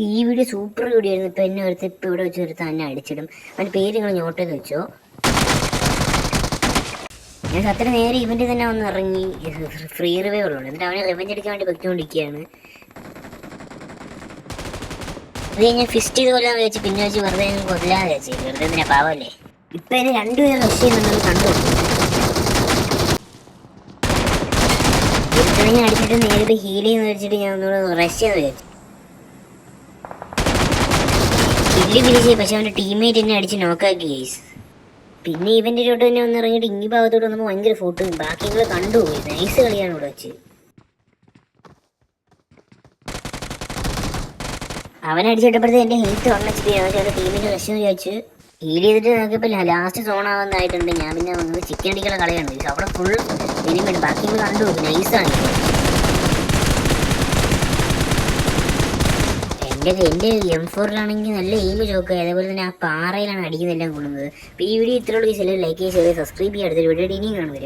ഈ video super video ആയിരുന്നു. ഇപ്പം എന്നെ ഒരുത്ത് ഇപ്പം ഇവിടെ വെച്ച് ഒരുത്ത് തന്നെ അടിച്ചിടും. അവൻ്റെ പേര് നിങ്ങൾ നോട്ട് ചെയ്ത് വെച്ചോ. ഞാൻ സത്യം നേരെ ഇവൻ്റെ തന്നെ വന്ന് ഇറങ്ങി ഫ്രീ റിവേ ഉള്ളൂ. എന്നിട്ട് അവനെ റിവെഞ്ച് അടിക്കാൻ വേണ്ടി വെച്ചുകൊണ്ടിരിക്കുകയാണ്. അത് ഞാൻ ഫിസ്റ്റ് ചെയ്ത് കൊല്ലാന്ന് വെച്ച് പിന്നെ വെച്ച് വെറുതെ കൊല്ലാതെ വെച്ച് വെറുതെ എന്തിനാ പാവല്ലേ. ഇപ്പം എന്നെ രണ്ടുപേരും റഷ് ചെയ്യുന്നുണ്ടെന്ന് കണ്ടു. ഒരുത്തനെ അടിച്ചിട്ട് നേരിട്ട് ഹീൽ ചെയ്യുന്ന വെച്ചിട്ട് ഞാൻ ഒന്നുകൂടെ റഷ് ചെയ്യാന്ന് വിചാരിച്ചു. കില്ല് വിളിച്ചേ, പക്ഷെ അവൻ്റെ ടീംമേറ്റ് എന്നെ അടിച്ച് നോക്കാക്കി ഗെയ്സ്. പിന്നെ ഇവൻ്റെ ഇരോട്ട് തന്നെ ഒന്ന് ഇറങ്ങിയിട്ട് ഇങ്ങി ഭാഗത്തോട്ട് വന്നപ്പോൾ ഭയങ്കര ഫോട്ടോ ബാക്കി നിങ്ങൾ കണ്ടുപോയി. നൈസ് കളിയാണ് ഇവിടെ വെച്ച്. അവനടിച്ചിട്ടപ്പോഴത്തെ എൻ്റെ ഹെൽത്ത് വന്നിട്ട് അവൻ്റെ ടീമിൻ്റെ റഷ് വിചാരിച്ച് ഹീൽ ചെയ്തിട്ട് നോക്കിയപ്പോൾ ലാസ്റ്റ് സോൺ ആവുന്നതായിട്ടുണ്ട്. ഞാൻ പിന്നെ വന്നത് ചിക്കൻ അടിക്കുള്ള കളിയാണ്. അവിടെ ഫുൾ എനിമയുണ്ട്. ബാക്കി നിങ്ങൾ കണ്ടുപോയി. നൈസാണ്. എൻ്റെ M4-ലാണെങ്കിൽ നല്ല എയിം ചോക്കുക. അതേപോലെ തന്നെ ആ പാറയിലാണ് അടിക്കുന്നതെല്ലാം കൊള്ളുന്നത്. അപ്പോൾ ഈ വീഡിയോ ഇത്രയുള്ള ലൈക്ക് ചെയ്യുക, സബ്സ്ക്രൈബ് ചെയ്യുക. അടുത്തൊരു വീഡിയോ ഇനിയും കാണുക.